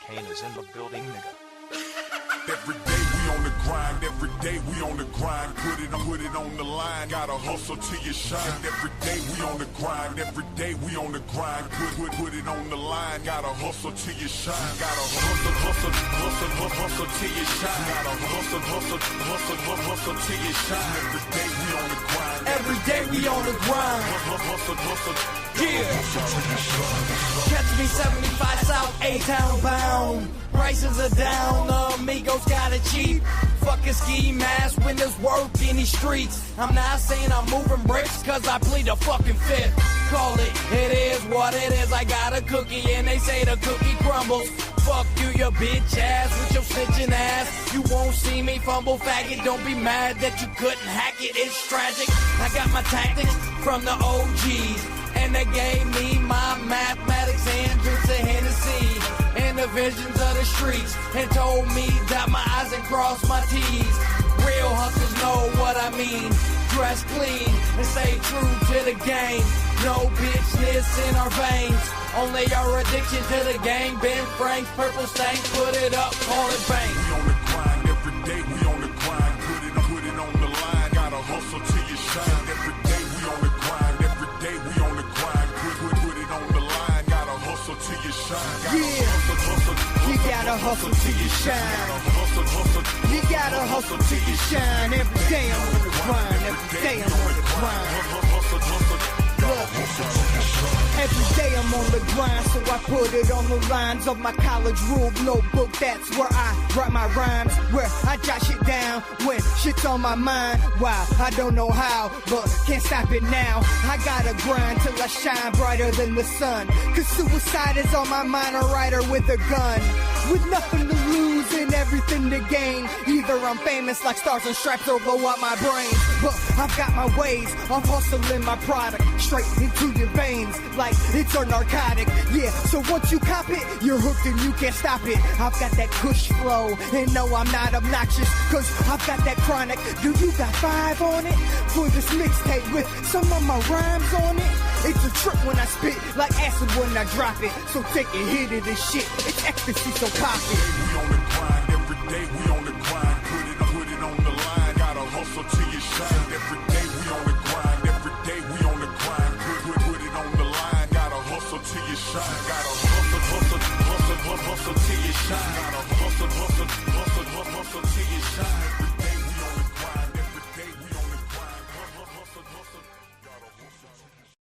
Kane is in the building, nigga. Every day we on the grind, every day we on the grind. Put it on the line, gotta hustle till you shine. Every day we on the grind, every day we on the grind. Put it on the line, gotta hustle till you shine. Gotta hustle till you shine. Gotta hustle till you shine. Every day we on the grind, every day we on the grind. Hustle. Yeah. Catch me 75 South, A-Town bound. Prices are down, the amigos got it cheap. Fuck a ski mask when there's work in these streets. I'm not saying I'm moving bricks, cause I plead the fucking fifth. Call it is what it is. I got a cookie and they say the cookie crumbles. Fuck you, your bitch ass with your snitching ass. You won't see me fumble faggot. Don't be mad that you couldn't hack it. It's tragic. I got my tactics from the OGs, and they gave me my mathematics and drinks of Hennessy and the visions of the streets, and told me dot my I's and cross my T's. Real hustlers know what I mean. Dress clean and stay true to the game. No bitchness in our veins, only our addiction to the game. Ben Frank's purple stains, put it up, call it bang. We on the grind, every day we on the grind. Put it on the line, gotta hustle till you shine. Every day we on the grind, every day we on the grind. Put it on the line, gotta hustle till you shine. You gotta hustle till you shine. You gotta hustle till you shine. Every day I'm on the grind, every day I'm on the grind. Every day I'm on the grind, so I put it on the lines of my college ruled notebook. That's where I write my rhymes, where I jot shit down when shit's on my mind. Wow, I don't know how, but can't stop it now. I gotta grind till I shine brighter than the sun, cause suicide is on my mind, a writer with a gun. With nothing to lose and everything to gain. Either I'm famous like stars and stripes or blow up my brains. But I've got my ways of hustling my product straight into your veins like it's a narcotic. Yeah, so once you cop it, you're hooked and you can't stop it. I've got that kush flow, and no, I'm not obnoxious, cause I've got that chronic. Do you got 5 on it? For this mixtape with some of my rhymes on it. It's a trip when I spit, like acid when I drop it. So take a hit of this shit, it's ecstasy, so pop it. We on the grind, every day we on the grind. Put it on the line, gotta hustle till you shine. Every day we on the grind, every day we on the grind. Put it on the line, gotta hustle till you shine. Gotta hustle till you shine. Gotta hustle till you shine. Every day we on the grind, every day we on the grind. Hustle, gotta hustle till you shine.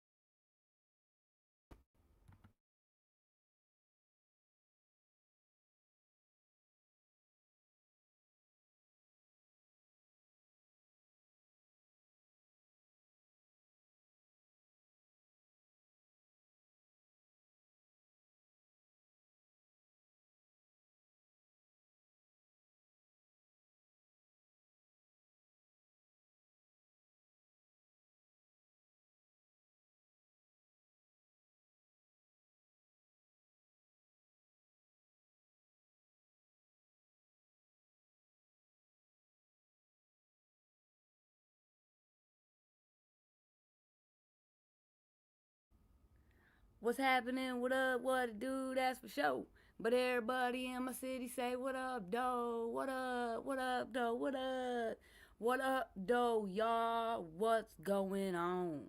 What's happening? What up? What it do? That's for sure. But everybody in my city say, what up, doe? What up? What up, doe? What up? What up, doe, y'all? What's going on?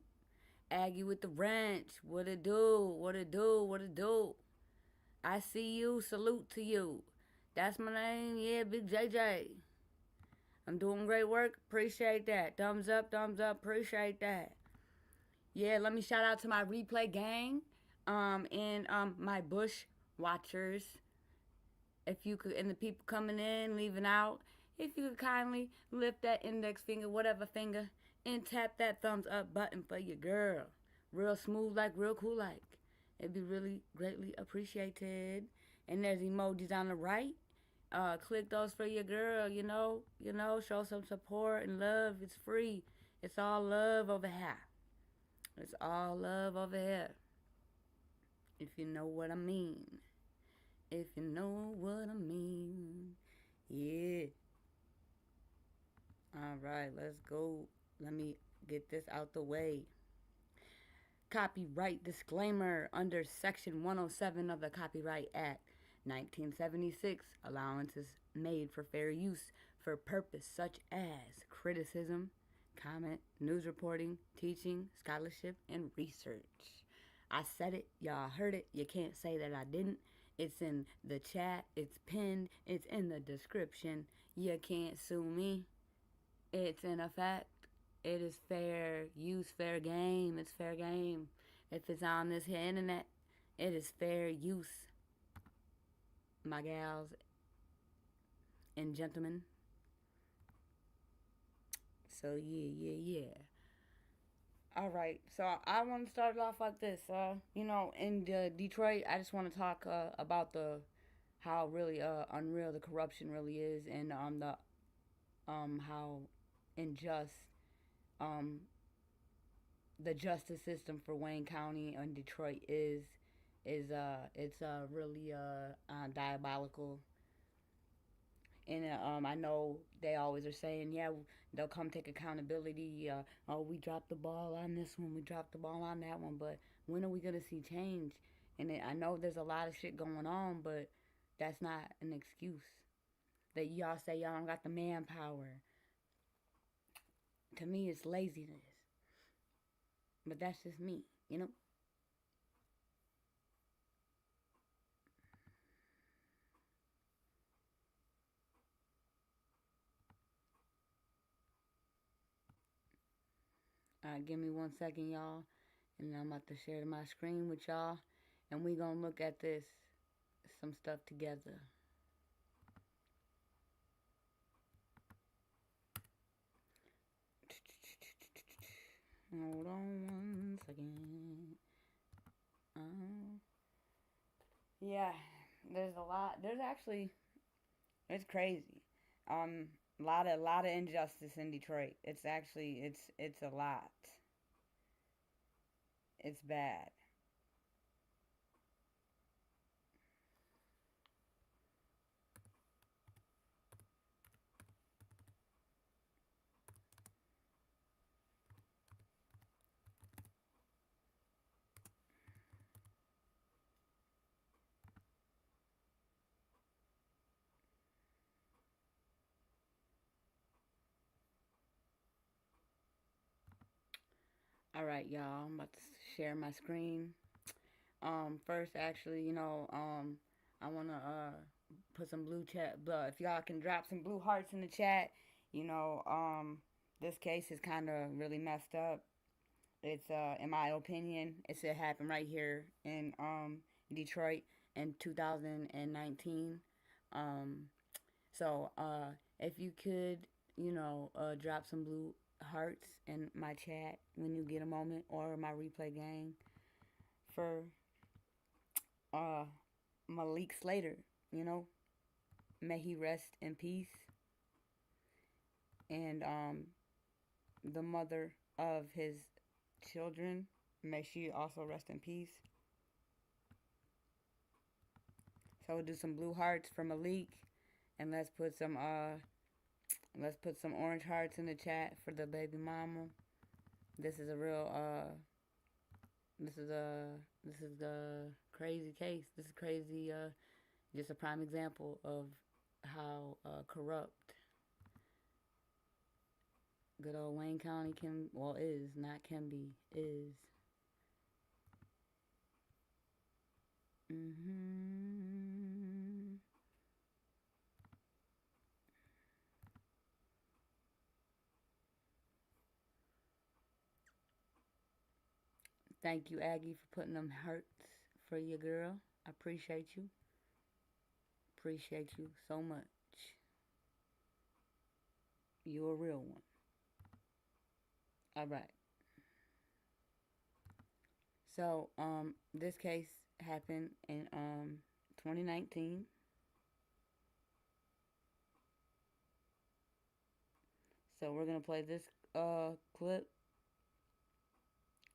Aggie with the ranch. What it do? What it do? What it do? I see you. Salute to you. That's my name. Yeah, Big JJ. I'm doing great work. Appreciate that. Thumbs up, thumbs up. Appreciate that. Yeah, let me shout out to my replay gang. And my bush watchers, if you could, and the people coming in, leaving out, if you could kindly lift that index finger, whatever finger, and tap that thumbs up button for your girl. Real smooth like, real cool like. It'd be really greatly appreciated. And there's emojis on the right. Click those for your girl, you know, show some support and love. It's free. It's all love over here. It's all love over here. If you know what I mean. If you know what I mean. Yeah. Alright, let's go. Let me get this out the way. Copyright disclaimer under Section 107 of the Copyright Act 1976, allowances made for fair use for purpose such as criticism, comment, news reporting, teaching, scholarship, and research. I said it, y'all heard it, you can't say that I didn't. It's in the chat, it's pinned, it's in the description. You can't sue me. It's in effect. It is fair use, fair game. It's fair game. If it's on this here internet, it is fair use, my gals and gentlemen. So yeah. All right. So I want to start it off like this. In Detroit, I just want to talk about the how really unreal the corruption really is, and the how unjust um the justice system for Wayne County and Detroit is it's really diabolical. And I know they always are saying, yeah, they'll come take accountability. Oh, we dropped the ball on this one, we dropped the ball on that one. But when are we gonna see change? And I know there's a lot of shit going on, but that's not an excuse. That y'all say y'all don't got the manpower. To me, it's laziness. But that's just me, you know. Give me 1 second, y'all, and I'm about to share my screen with y'all, and we gonna look at some stuff together. Hold on 1 second. Yeah, there's a lot. There's actually, it's crazy. A lot of injustice in Detroit. It's actually, it's a lot. It's bad. All right, y'all. I'm about to share my screen. First, actually, I wanna put some blue chat. But if y'all can drop some blue hearts in the chat, you know, this case is kind of really messed up. It's in my opinion, it happened right here in Detroit in 2019. Um, if you could, drop some blue hearts in my chat when you get a moment, or my replay gang for uh Malik Slater, you know, may he rest in peace, and the mother of his children, may she also rest in peace. So we'll do some blue hearts for Malik, and let's put some orange hearts in the chat for the baby mama. This is a real this is a crazy case. This is crazy. Just a prime example of how corrupt good old Wayne County is, not can be, is. Thank you, Aggie, for putting them hearts for your girl. I appreciate you. Appreciate you so much. You're a real one. All right. So, this case happened in 2019. So we're gonna play this clip,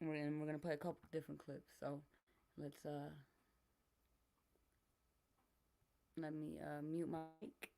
and we're gonna play a couple different clips. So let's let me mute my mic.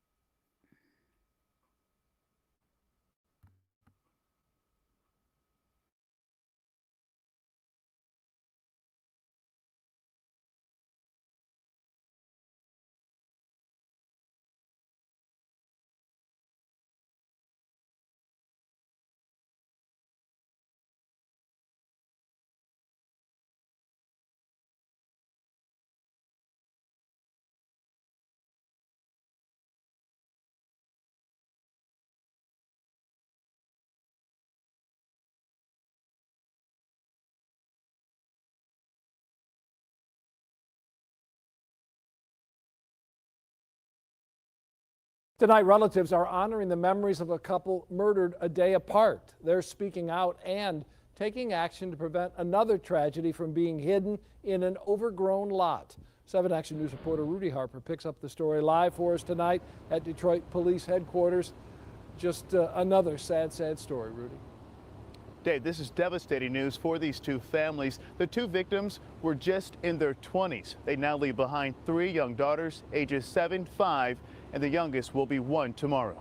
Tonight, relatives are honoring the memories of a couple murdered a day apart. They're speaking out and taking action to prevent another tragedy from being hidden in an overgrown lot. 7 Action News reporter Rudy Harper picks up the story live for us tonight at Detroit Police Headquarters. Just another sad story, Rudy. Dave, this is devastating news for these two families. The two victims were just in their 20s. They now leave behind 3 young daughters, ages 7, 5, and the youngest will be 1 tomorrow.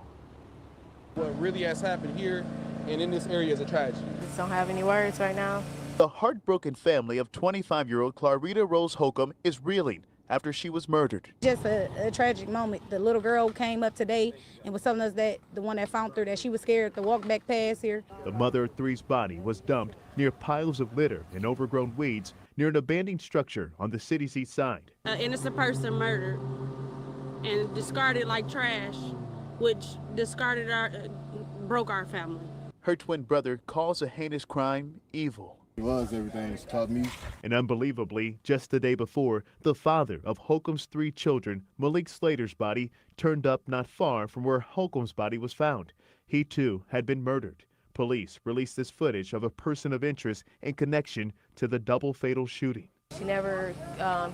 What really has happened here and in this area is a tragedy. Just don't have any words right now. The heartbroken family of 25-year-old Clarita Rose Holcomb is reeling after she was murdered. Just a tragic moment. The little girl came up today and was telling us that the one that found her, that she was scared to walk back past here. The mother of 3's body was dumped near piles of litter and overgrown weeds near an abandoned structure on the city's east side. An innocent person murdered and discarded like trash, which broke our family. Her twin brother calls a heinous crime evil. It was everything it's taught me. And unbelievably, just the day before, the father of Holcomb's 3 children, Malik Slater's body, turned up not far from where Holcomb's body was found. He too had been murdered. Police released this footage of a person of interest in connection to the double fatal shooting. She never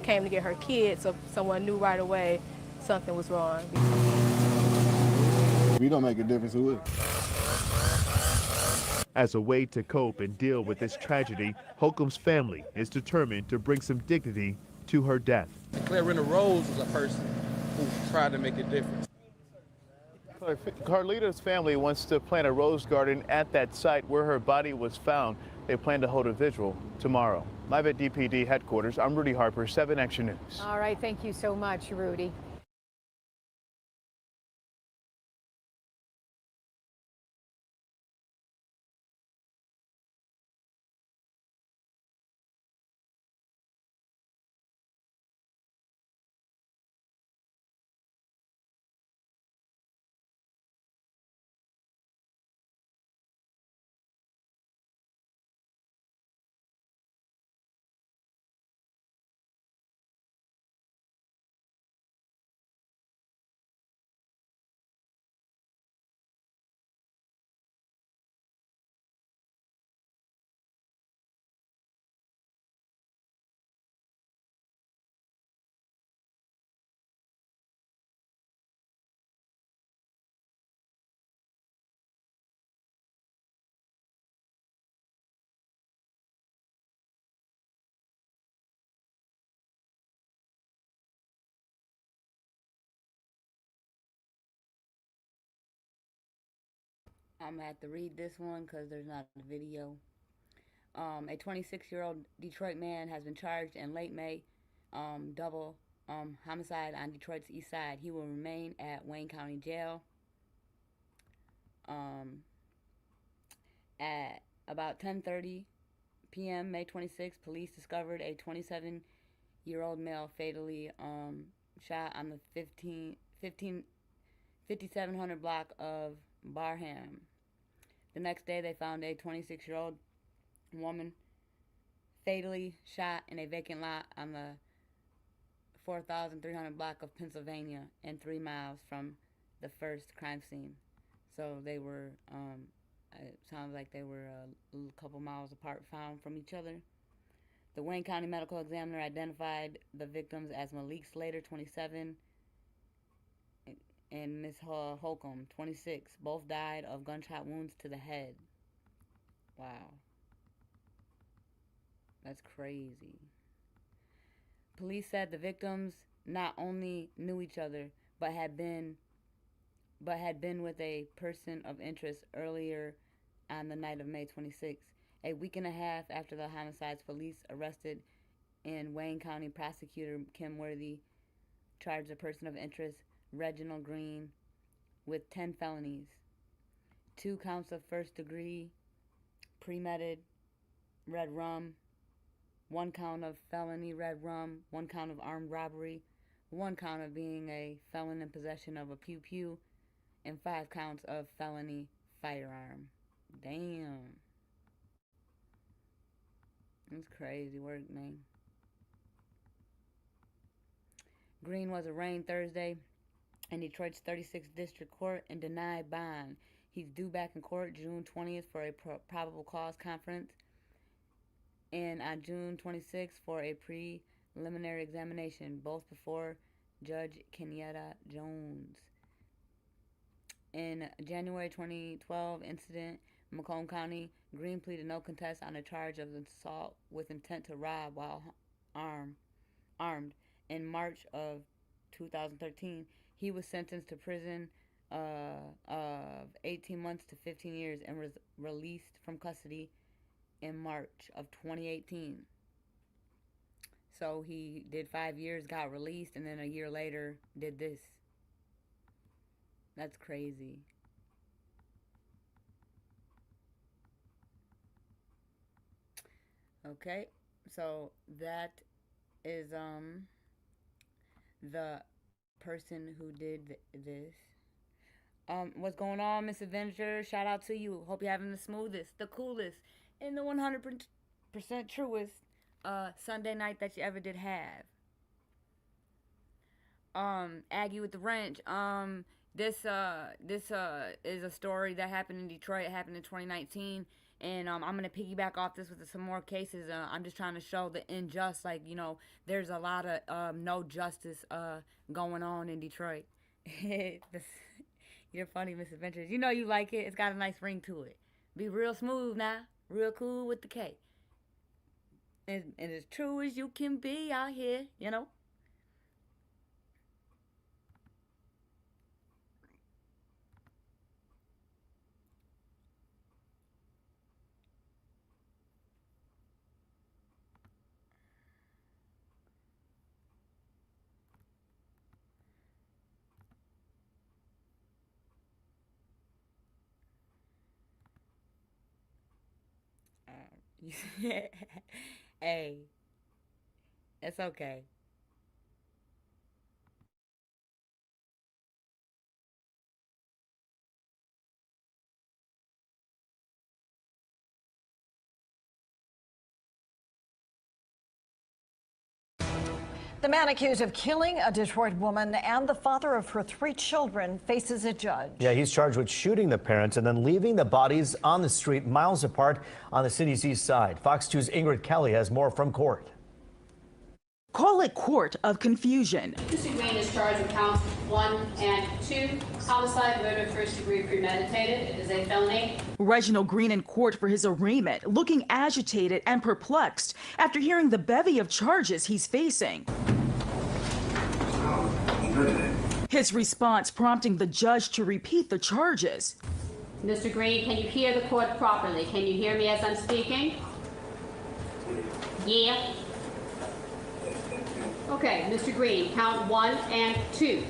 came to get her kids, so someone knew right away something was wrong. We don't make a difference who it is. As a way to cope and deal with this tragedy, Holcomb's family is determined to bring some dignity to her death. Clarita Rose was a person who tried to make a difference. Carlita's family wants to plant a rose garden at that site where her body was found. They plan to hold a vigil tomorrow. Live at DPD headquarters, I'm Rudy Harper, 7 Action News. All right, thank you so much, Rudy. I'm gonna have to read this one because there's not a video. A 26-year-old Detroit man has been charged in late May double homicide on Detroit's east side. He will remain at Wayne County Jail. At about 10:30 p.m. May 26th, police discovered a 27-year-old male fatally shot on the 5700 block of Barham. The next day, they found a 26-year-old woman fatally shot in a vacant lot on the 4300 block of Pennsylvania and 3 miles from the first crime scene. So they were, it sounds like they were a couple miles apart, found from each other. The Wayne County Medical Examiner identified the victims as Malik Slater, 27, and Miss Holcomb, 26. Both died of gunshot wounds to the head. Wow. That's crazy. Police said the victims not only knew each other, but had been with a person of interest earlier on the night of May 26th. A week and a half after the homicides, police arrested in Wayne County prosecutor Kim Worthy charged a person of interest, Reginald Green, with 10 felonies, 2 counts of first-degree premeditated red rum, 1 count of felony red rum, 1 count of armed robbery, 1 count of being a felon in possession of a pew-pew, and 5 counts of felony firearm. Damn. That's crazy work, man. Green was arraigned Thursday in Detroit's 36th District Court and denied bond. He's due back in court June 20th for a probable cause conference and on June 26th for a preliminary examination, both before Judge Kenyatta Jones. In January 2012 incident, Macomb County, Green pleaded no contest on a charge of assault with intent to rob while armed. In March of 2013, he was sentenced to prison of 18 months to 15 years and was released from custody in March of 2018. So he did 5 years, got released, and then a year later did this. That's crazy. Okay, so that is the person who did this. What's going on, Miss Avenger? Shout out to you. Hope you're having the smoothest, the coolest, and the 100% truest Sunday night that you ever did have. Aggie with the wrench. This is a story that happened in Detroit. It happened in 2019. And I'm going to piggyback off this with some more cases. I'm just trying to show the unjust. Like, you know, there's a lot of no justice going on in Detroit. You're funny, Miss Adventures. You know you like it. It's got a nice ring to it. Be real smooth now. Real cool with the K. And as true as you can be out here, you know. Hey, it's okay. The man accused of killing a Detroit woman and the father of her 3 children faces a judge. Yeah, he's charged with shooting the parents and then leaving the bodies on the street miles apart on the city's east side. Fox 2's Ingrid Kelly has more from court. Call it court of confusion. Mr. Green is charged with counts 1 and 2, homicide, murder, first degree premeditated. It is a felony. Reginald Green in court for his arraignment, looking agitated and perplexed after hearing the bevy of charges he's facing. His response prompting the judge to repeat the charges. Mr. Green, can you hear the court properly? Can you hear me as I'm speaking? Yeah. Okay, Mr. Green, count 1 and 2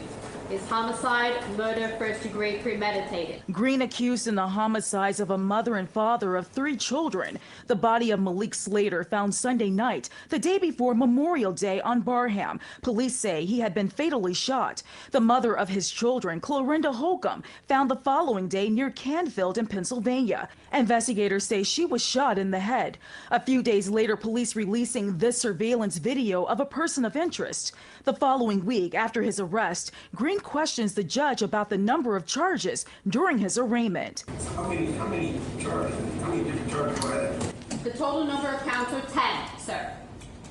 is homicide, murder, first degree premeditated. Green accused in the homicides of a mother and father of 3 children. The body of Malik Slater found Sunday night, the day before Memorial Day on Barham. Police say he had been fatally shot. The mother of his children, Clorinda Holcomb, found the following day near Canfield in Pennsylvania. Investigators say she was shot in the head. A few days later, police releasing this surveillance video of a person of interest. The following week, after his arrest, Green questions the judge about the number of charges during his arraignment. How many charges? How many different charges were there? The total number of counts are 10, sir.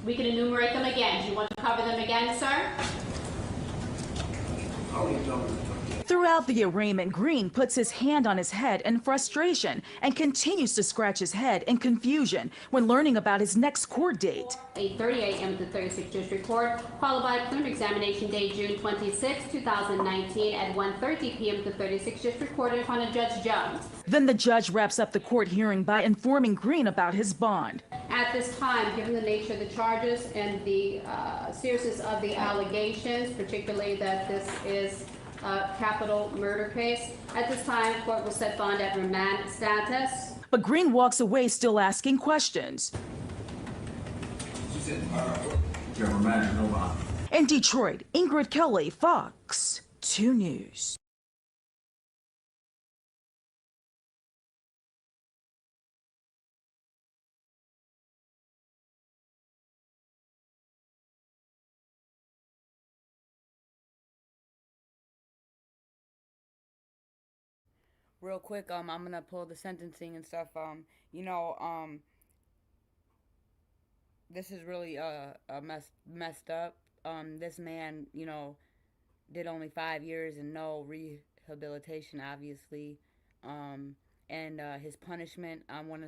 We can enumerate them again. Do you want to cover them again, sir? Throughout the arraignment, Green puts his hand on his head in frustration and continues to scratch his head in confusion when learning about his next court date. 8:30 a.m. at the 36th District Court, followed by preliminary examination day June 26, 2019 at 1:30 p.m. at the 36th District Court in front of Judge Jones. Then the judge wraps up the court hearing by informing Green about his bond. At this time, given the nature of the charges and the seriousness of the allegations, particularly that this is a capital murder case, at this time, court will set bond at remand status. But Green walks away still asking questions. She said, remand, no bond. In Detroit, Ingrid Kelly, Fox 2 News. real quick, I'm gonna pull the sentencing and stuff. You know, this is really messed up. This man, you know, did only 5 years and no rehabilitation, obviously. And his punishment, I want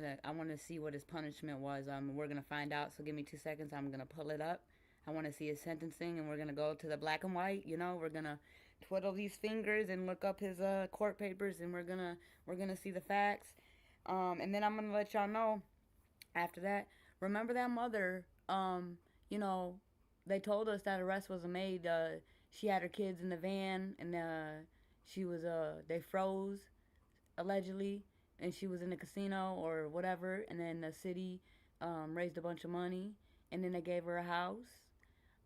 to see what his punishment was. We're gonna find out. So give me 2 seconds. I'm gonna pull it up. I want to see his sentencing, and we're gonna go to the black and white. You know, we're gonna twiddle these fingers and look up his court papers, and we're gonna see the facts. And then I'm gonna let y'all know after that. Remember that mother? You know, they told us that arrest was made. She had her kids in the van, and she was they froze allegedly, and she was in a casino or whatever. And then the city raised a bunch of money, and then they gave her a house.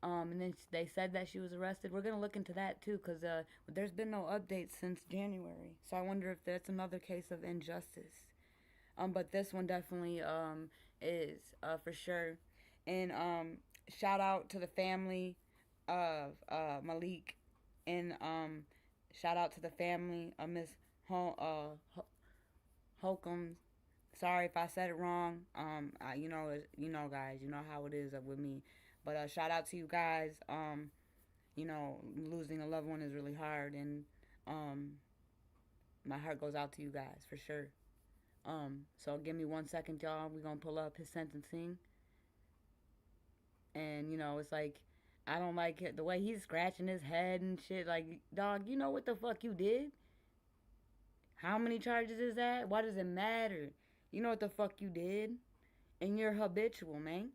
And then they said that she was arrested. We're gonna look into that too, cause there's been no updates since January. So I wonder if that's another case of injustice. But this one definitely is for sure. And shout out to the family of Malik, and shout out to the family of Miss Holcomb. Sorry if I said it wrong. You know, guys, you know how it is with me. But shout out to you guys. You know, losing a loved one is really hard, and my heart goes out to you guys for sure. So give me 1 second, y'all. We're gonna pull up his sentencing. And, you know, it's like, I don't like it. The way he's scratching his head and shit. Like, dog, you know what the fuck you did? How many charges is that? Why does it matter? You know what the fuck you did? And you're habitual, man.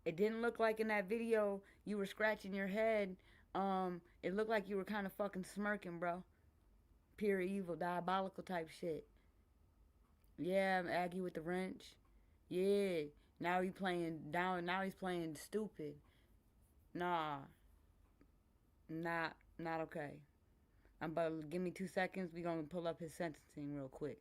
It didn't look like in that video you were scratching your head. It looked like you were kind of fucking smirking, bro. Pure evil, diabolical type shit. Yeah, Aggie with the wrench. Yeah. Now he's playing down. Now he's playing stupid. Nah. Not okay. But give me 2 seconds. We gonna pull up his sentencing real quick.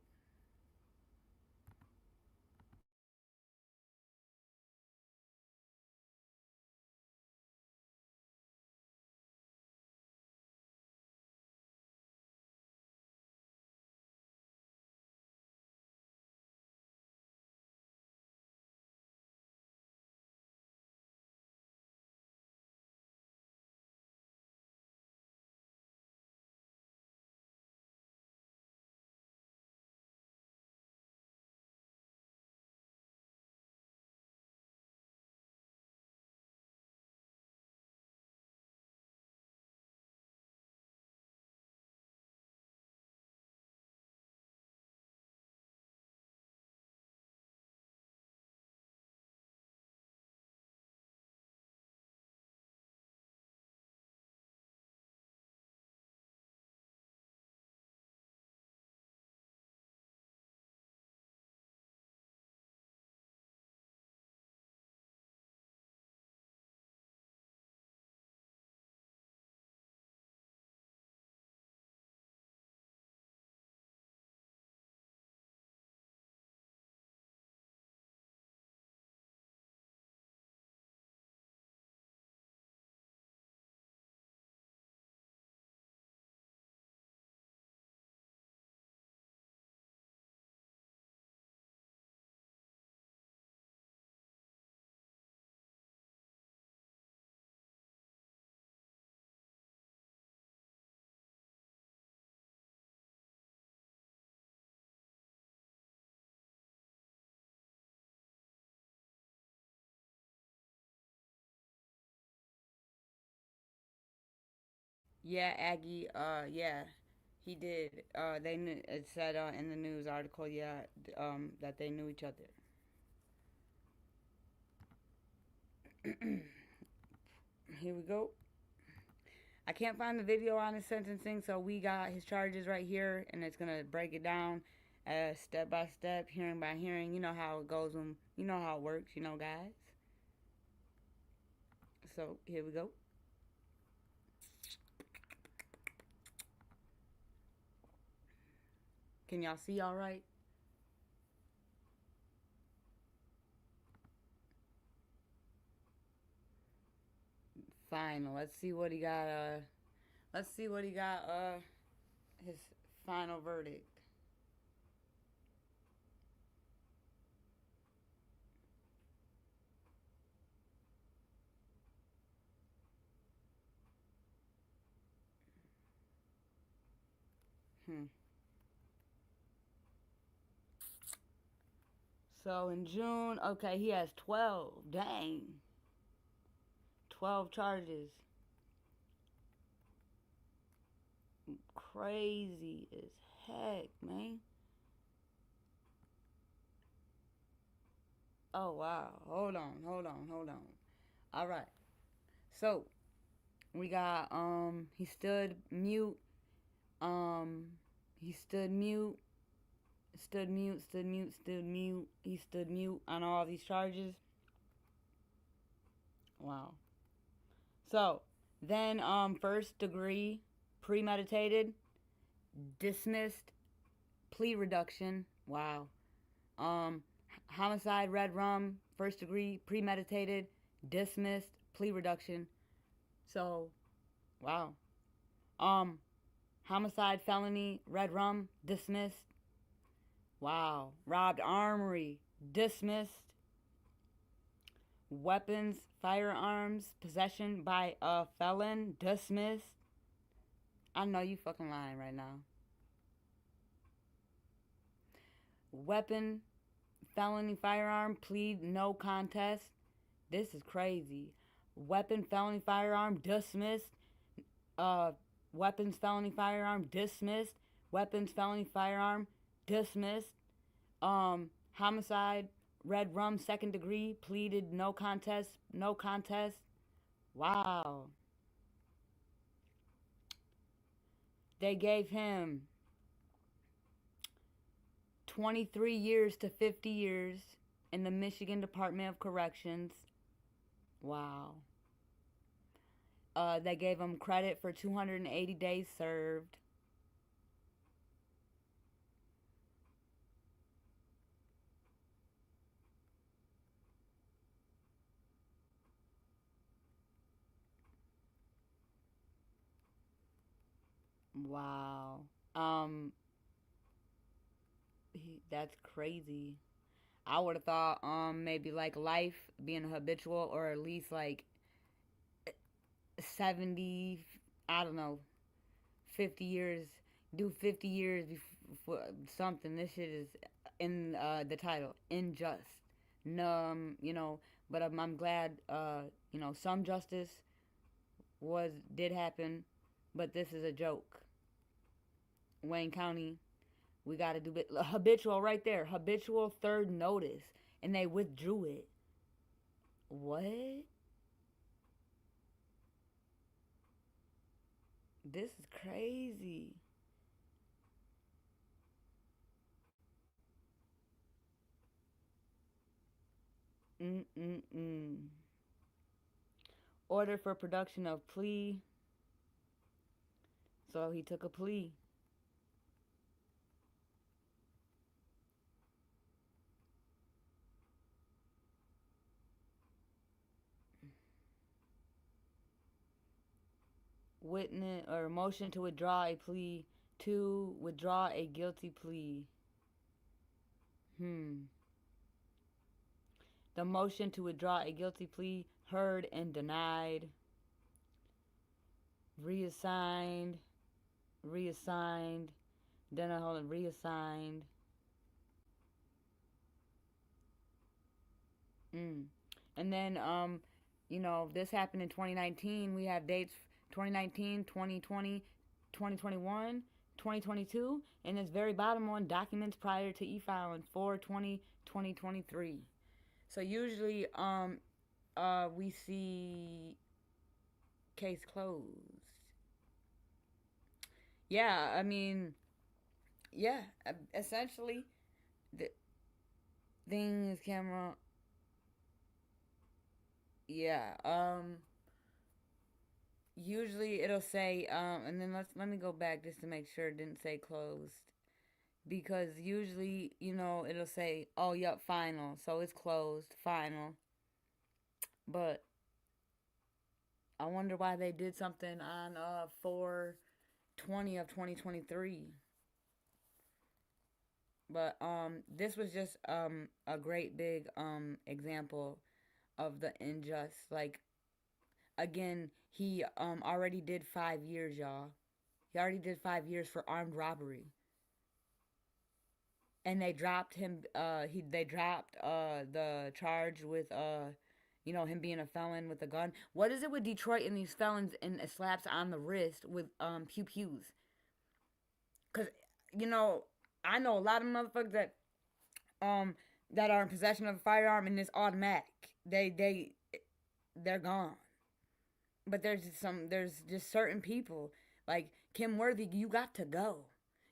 Yeah, Aggie. Yeah, he did. It said in the news article. Yeah, that they knew each other. Here we go. I can't find the video on his sentencing, so we got his charges right here, and it's gonna break it down, step by step, hearing by hearing. You know how it goes when you know how it works. You know, guys. So here we go. Can y'all see all right? Fine. Let's see what he got. Let's see what he got. His final verdict. So in June, okay, he has 12. Dang. 12 charges. Crazy as heck, man. Oh, wow. Hold on. All right. So, we got, he stood mute. He stood mute. He stood mute on all these charges. Wow. So, then, first degree, premeditated, dismissed, plea reduction. Wow. Homicide, red rum, first degree, premeditated, dismissed, plea reduction. So, wow. Homicide, felony, red rum, dismissed. Wow. Robbed armory, dismissed. Weapons, firearms, possession by a felon, dismissed. I know you fucking lying right now. Weapon, felony, firearm, plead no contest. This is crazy. Weapon, felony, firearm, dismissed. Weapons, felony, firearm, dismissed. Weapons, felony, firearm, dismissed. Homicide, red rum, second degree, pleaded no contest, no contest. Wow. They gave him 23 years to 50 years in the Michigan Department of Corrections. Wow. They gave him credit for 280 days served. Wow. That's crazy. I would have thought maybe like life, being habitual, or at least like 70, I don't know, 50 years. Do 50 years before something. This shit is in the title, unjust. No, but I'm glad some justice did happen, but this is a joke. Wayne County, we got to do it. Habitual right there. Habitual third notice. And they withdrew it. What? This is crazy. Order for production of plea. So he took a plea. Witness or motion to withdraw a plea, to withdraw a guilty plea. The motion to withdraw a guilty plea heard and denied. Reassigned. Then reassigned. And then this happened in 2019. We have dates 2019, 2020, 2021, 2022, and this very bottom one, documents prior to e-filing 4/20/2023. So usually we see case closed. Yeah, I mean, yeah, essentially the thing is camera. Yeah, usually it'll say and then let me go back just to make sure it didn't say closed, because usually it'll say, oh yep, final, so it's closed, final. But I wonder why they did something on 4/20/2023. But this was just a great big example of the unjust. Like, again, he already did 5 years, y'all. He already did 5 years for armed robbery. And they dropped him. They dropped the charge with him being a felon with a gun. What is it with Detroit and these felons and slaps on the wrist with pew pews? Cause I know a lot of motherfuckers that are in possession of a firearm and it's automatic. They're gone. But there's just certain people like Kim Worthy. You got to go.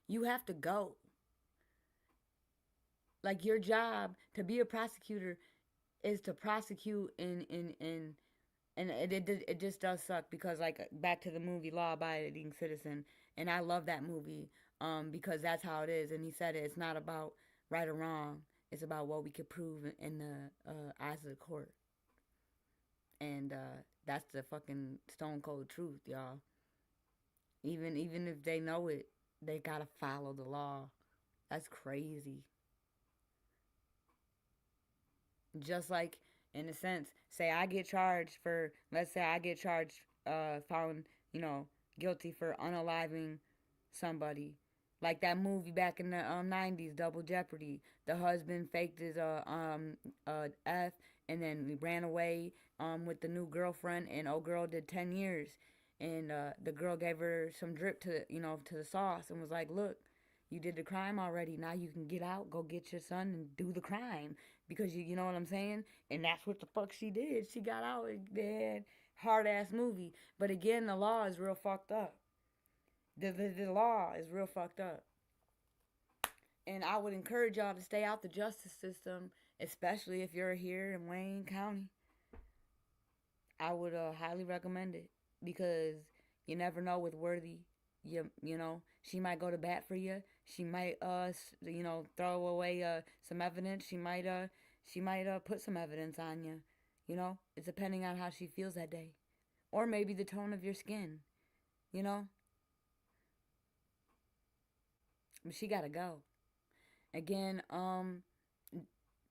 You have to go. Like, your job to be a prosecutor is to prosecute and it just does suck because, like, back to the movie Law Abiding Citizen, and I love that movie because that's how it is. And he said it's not about right or wrong, it's about what we could prove in the eyes of the court. And that's the fucking stone cold truth, y'all. Even if they know it, they gotta follow the law. That's crazy. Just like, in a sense, say I get charged for, let's say I get charged, found, guilty for unaliving somebody. Like that movie back in the 90s, Double Jeopardy. The husband faked his F and then he ran away with the new girlfriend, and old girl did 10 years. And the girl gave her some drip to the sauce and was like, look, you did the crime already. Now you can get out, go get your son, and do the crime. Because you know what I'm saying? And that's what the fuck she did. She got out. Bad, hard-ass movie. But again, the law is real fucked up. The law is real fucked up. And I would encourage y'all to stay out the justice system, especially if you're here in Wayne County. I would highly recommend it. Because you never know with Worthy. She might go to bat for you. She might throw away some evidence. She might put some evidence on you. It's depending on how she feels that day, or maybe the tone of your skin. But she gotta go. Again,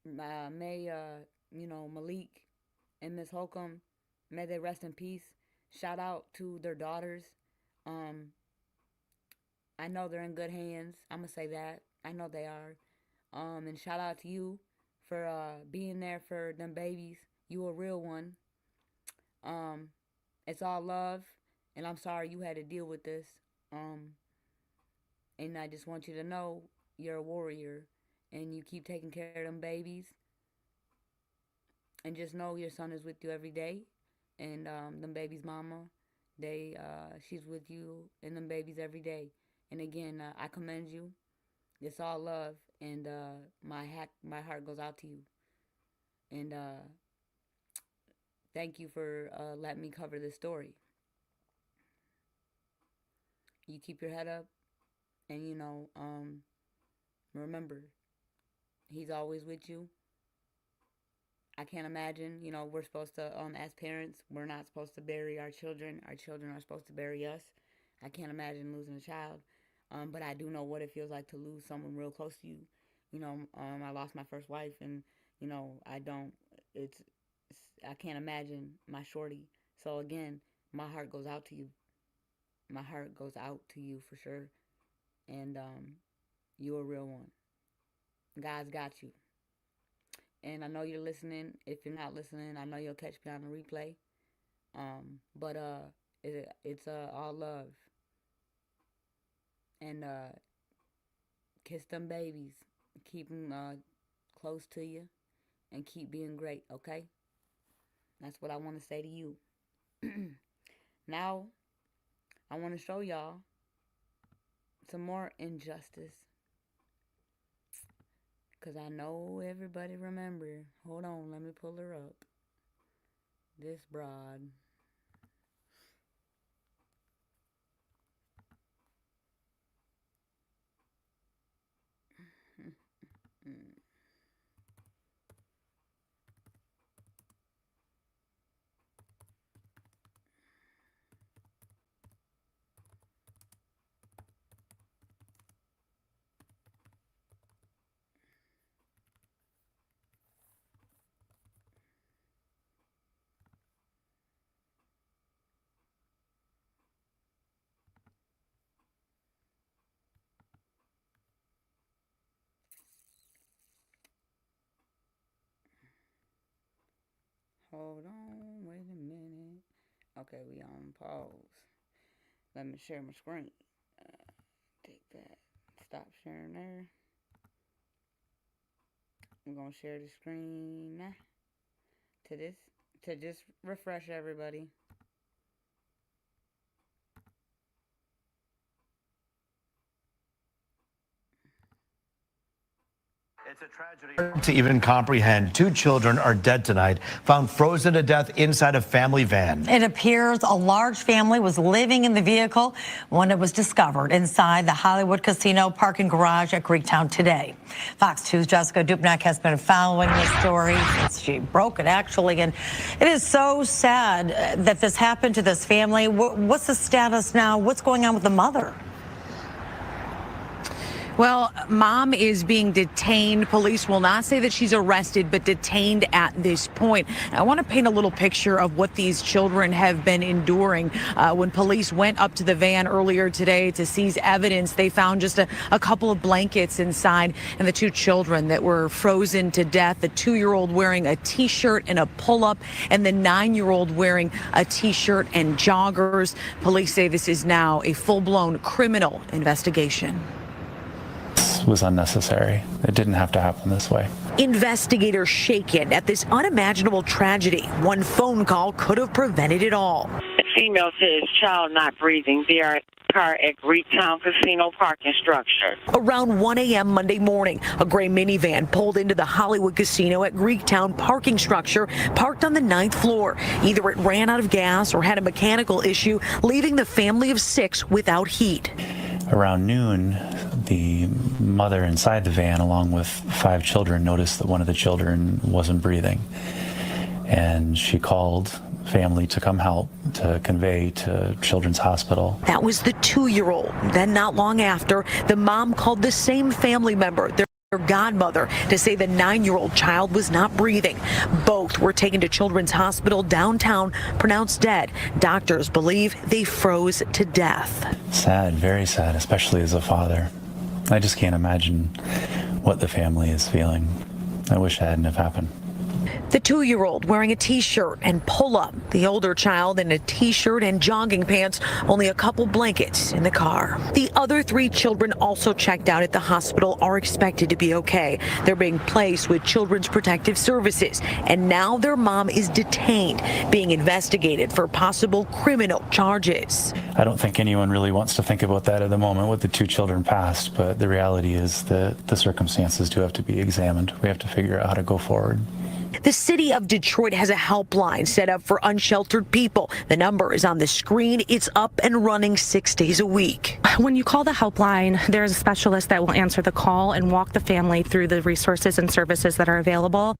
may Malik and Miss Holcomb, may they rest in peace. Shout out to their daughters. I know they're in good hands. I'm going to say that. I know they are. And shout out to you for being there for them babies. You a real one. It's all love. And I'm sorry you had to deal with this. And I just want you to know you're a warrior. And you keep taking care of them babies. And just know your son is with you every day. And them babies' mama, she's with you and them babies every day. And again, I commend you. It's all love, and my heart goes out to you. And thank you for letting me cover this story. You keep your head up, and remember, he's always with you. I can't imagine, we're supposed to, as parents, we're not supposed to bury our children. Our children are supposed to bury us. I can't imagine losing a child. But I do know what it feels like to lose someone real close to you. I lost my first wife, and, I can't imagine my shorty. So again, my heart goes out to you. My heart goes out to you for sure. And you're a real one. God's got you. And I know you're listening. If you're not listening, I know you'll catch me on the replay. But it's all love. And kiss them babies. Keep them close to you. And keep being great, okay? That's what I want to say to you. Now, I want to show y'all some more injustice. Because I know everybody remember. Hold on, let me pull her up. This broad. Hold on, wait a minute. Okay, we on pause. Let me share my screen. Take that. Stop sharing there. I'm gonna share the screen now. To just refresh everybody. It's a tragedy. To even comprehend, 2 children are dead tonight, found frozen to death inside a family van. It appears a large family was living in the vehicle when it was discovered inside the Hollywood Casino parking garage at Greektown today. Fox 2's Jessica Dupnack has been following this story since she broke it, actually, and it is so sad that this happened to this family. What's the status now? What's going on with the mother? Well, mom is being detained. Police will not say that she's arrested, but detained at this point. I want to paint a little picture of what these children have been enduring. When police went up to the van earlier today to seize evidence, they found just a couple of blankets inside and the 2 children that were frozen to death. The 2-year-old wearing a T-shirt and a pull-up, and the 9-year-old wearing a T-shirt and joggers. Police say this is now a full-blown criminal investigation. Was unnecessary. It didn't have to happen this way. Investigators shaken at this unimaginable tragedy. One phone call could have prevented it all. The female says child not breathing. They are car at Greektown Casino parking structure. Around 1 a.m. Monday morning, a gray minivan pulled into the Hollywood Casino at Greektown parking structure, parked on the 9th floor. Either it ran out of gas or had a mechanical issue, leaving the family of 6 without heat. Around noon, the mother inside the van, along with 5 children, noticed that one of the children wasn't breathing. And she called family to come help, to convey to Children's Hospital. That was the 2-year-old. Then not long after, the mom called the same family member, their godmother, to say the 9-year-old child was not breathing. Both were taken to Children's Hospital downtown, pronounced dead. Doctors believe they froze to death. Sad, very sad, especially as a father. I just can't imagine what the family is feeling. I wish that hadn't have happened. The 2-year-old wearing a T-shirt and pull-up. The older child in a T-shirt and jogging pants, only a couple blankets in the car. The other 3 children also checked out at the hospital are expected to be okay. They're being placed with Children's Protective Services, and now their mom is detained, being investigated for possible criminal charges. I don't think anyone really wants to think about that at the moment with the 2 children passed, but the reality is that the circumstances do have to be examined. We have to figure out how to go forward. The city of Detroit has a helpline set up for unsheltered people. The number is on the screen. It's up and running 6 days a week. When you call the helpline, there's a specialist that will answer the call and walk the family through the resources and services that are available.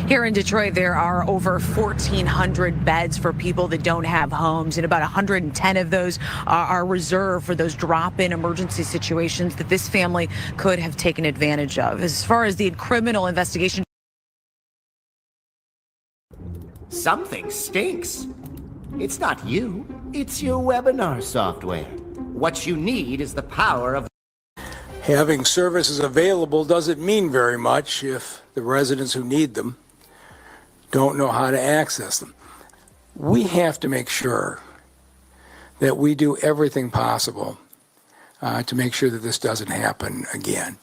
Here in Detroit, there are over 1,400 beds for people that don't have homes, and about 110 of those are reserved for those drop-in emergency situations that this family could have taken advantage of. As far as the criminal investigation, something stinks. It's not you, it's your webinar software. What you need is the power of having services available doesn't mean very much if the residents who need them don't know how to access them. We have to make sure that we do everything possible to make sure that this doesn't happen again.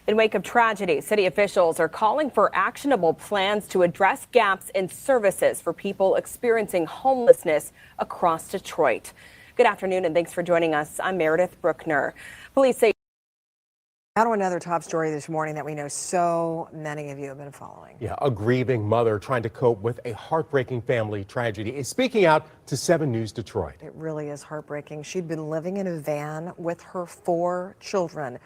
In wake of tragedy, city officials are calling for actionable plans to address gaps in services for people experiencing homelessness across Detroit. Good afternoon and thanks for joining us. I'm Meredith Bruckner. Police say Now to another top story this morning that we know so many of you have been following. Yeah, a grieving mother trying to cope with a heartbreaking family tragedy is speaking out to 7 News Detroit. It really is heartbreaking. She'd been living in a van with her 4 children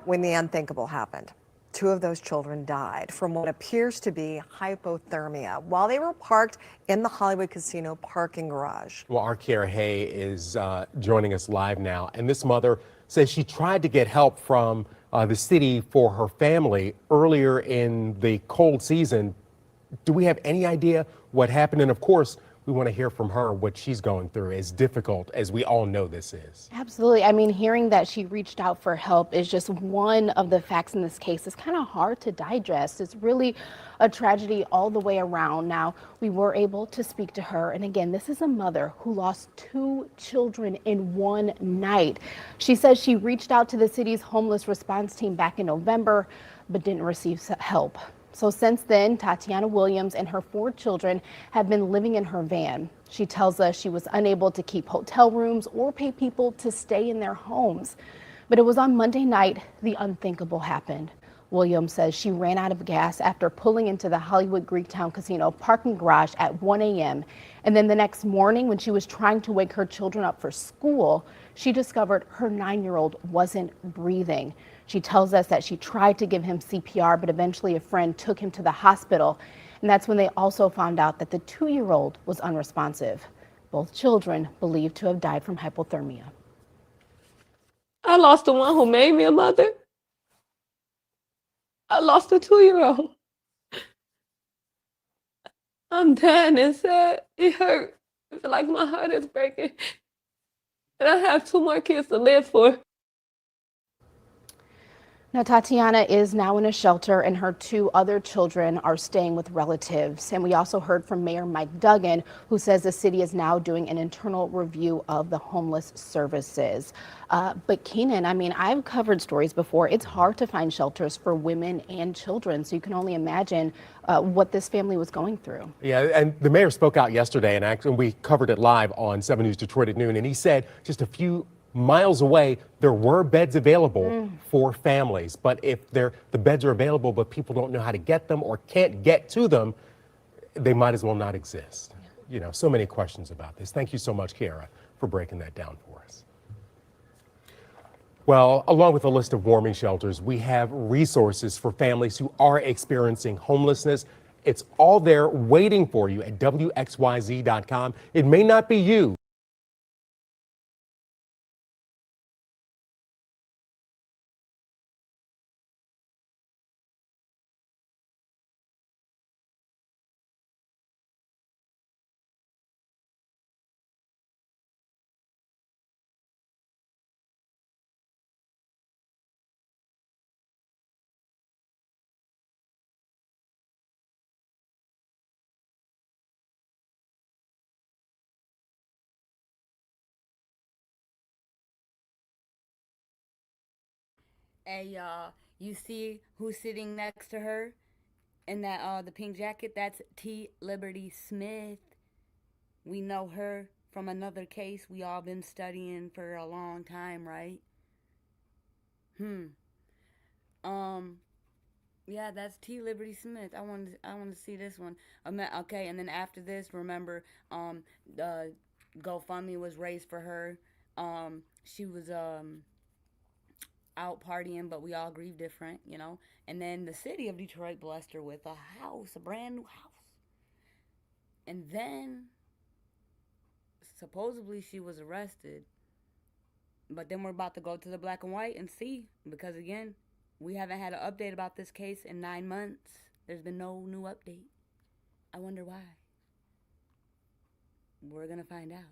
when the unthinkable happened. 2 of those children died from what appears to be hypothermia while they were parked in the Hollywood Casino parking garage. Well, our Kiara Hay is joining us live now, and this mother says she tried to get help from the city for her family earlier in the cold season. Do we have any idea what happened? And of course, we want to hear from her what she's going through, as difficult as we all know this is. Absolutely. I mean, hearing that she reached out for help is just one of the facts in this case. It's kind of hard to digest. It's really a tragedy all the way around. Now, we were able to speak to her. And again, this is a mother who lost 2 children in one night. She says she reached out to the city's homeless response team back in November, but didn't receive help. So since then, Tatiana Williams and her 4 children have been living in her van. She tells us she was unable to keep hotel rooms or pay people to stay in their homes. But it was on Monday night the unthinkable happened. Williams says she ran out of gas after pulling into the Hollywood Greektown Casino parking garage at 1 a.m. And then the next morning, when she was trying to wake her children up for school, she discovered her 9-year-old wasn't breathing. She tells us that she tried to give him CPR, but eventually a friend took him to the hospital. And that's when they also found out that the 2-year-old was unresponsive. Both children believed to have died from hypothermia. I lost the one who made me a mother. I lost a 2-year-old. I'm dying inside. It hurt. I feel like my heart is breaking. And I have 2 more kids to live for. Now, Tatiana is now in a shelter and her 2 other children are staying with relatives. And we also heard from Mayor Mike Duggan, who says the city is now doing an internal review of the homeless services. But Keenan, I mean, I've covered stories before. It's hard to find shelters for women and children. So you can only imagine what this family was going through. Yeah, and the mayor spoke out yesterday, and actually we covered it live on 7 News Detroit at noon, and he said just a few miles away, there were beds available for families. But if the beds are available, but people don't know how to get them or can't get to them, they might as well not exist. You know, so many questions about this. Thank you so much, Kiara, for breaking that down for us. Well, along with a list of warming shelters, we have resources for families who are experiencing homelessness. It's all there waiting for you at WXYZ.com. It may not be you. Hey, y'all, you see who's sitting next to her in that the pink jacket? That's T. Liberty Smith. We know her from another case we all been studying for a long time, right? Yeah, that's T. Liberty Smith. I want to see this one. Okay, and then after this, remember, the GoFundMe was raised for her. She was out partying, but we all grieve different, you know. And then the city of Detroit blessed her with a house, a brand new house. And then supposedly she was arrested. But then we're about to go to the black and white and see, because again, we haven't had an update about this case in 9 months. There's been no new update. I wonder why. We're gonna find out.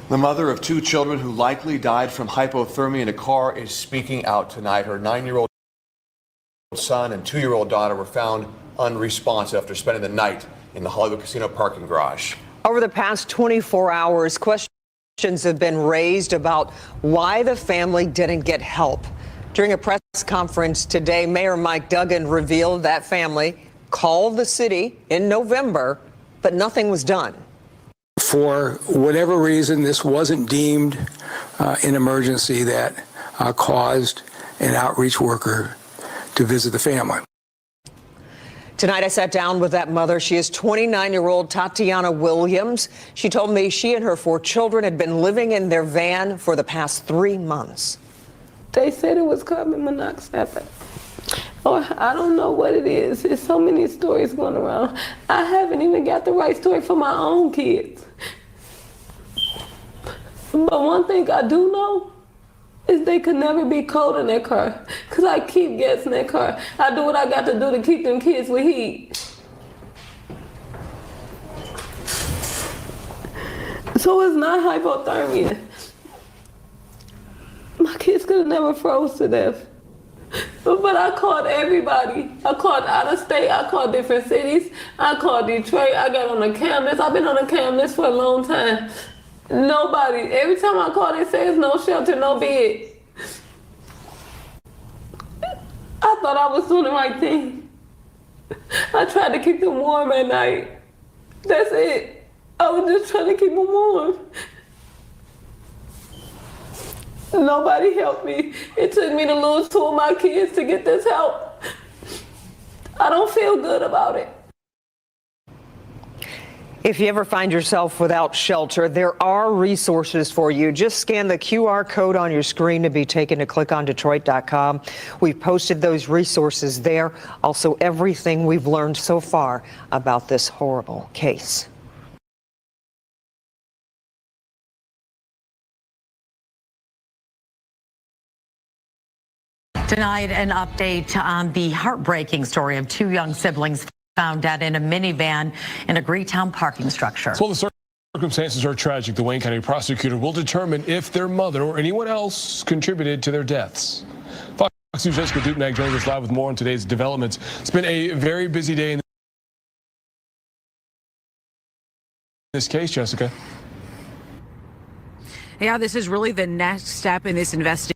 The mother of 2 children who likely died from hypothermia in a car is speaking out tonight. Her 9-year-old son and 2-year-old daughter were found unresponsive after spending the night in the Hollywood Casino parking garage. Over the past 24 hours, questions have been raised about why the family didn't get help. During a press conference today, Mayor Mike Duggan revealed that family called the city in November, but nothing was done. For whatever reason, this wasn't deemed an emergency that caused an outreach worker to visit the family. Tonight, I sat down with that mother. She is 29-year-old Tatiana Williams. She told me she and her 4 children had been living in their van for the past 3 months. They said it was carbon monoxide. Or I don't know what it is. There's so many stories going around. I haven't even got the right story for my own kids. But one thing I do know is they could never be cold in their car, because I keep gas in their car. I do what I got to do to keep them kids with heat. So it's not hypothermia. My kids could have never froze to death. But I called everybody. I called out of state. I called different cities. I called Detroit. I got on the cam list. I've been on the cam list for a long time. Nobody. Every time I call, they say there's no shelter, no bed. I thought I was doing the right thing. I tried to keep them warm at night. That's it. I was just trying to keep them warm. Nobody helped me. It took me to lose 2 of my kids to get this help. I don't feel good about it. If you ever find yourself without shelter, there are resources for you. Just scan the QR code on your screen to be taken to clickondetroit.com. We've posted those resources there. Also, everything we've learned so far about this horrible case. Tonight, an update on the heartbreaking story of 2 young siblings found dead in a minivan in a Greektown parking structure. Well, the circumstances are tragic. The Wayne County prosecutor will determine if their mother or anyone else contributed to their deaths. Fox News' Jessica Dupnack joins us live with more on today's developments. It's been a very busy day in this case, Jessica. Yeah, this is really the next step in this investigation.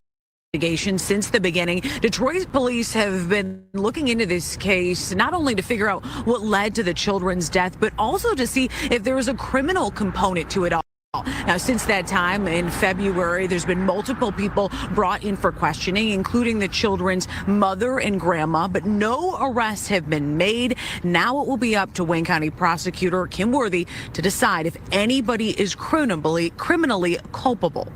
Since the beginning, Detroit police have been looking into this case not only to figure out what led to the children's death, but also to see if there was a criminal component to it all. Now, since that time in February, there's been multiple people brought in for questioning, including the children's mother and grandma, but no arrests have been made. Now it will be up to Wayne County prosecutor Kim Worthy to decide if anybody is criminally culpable.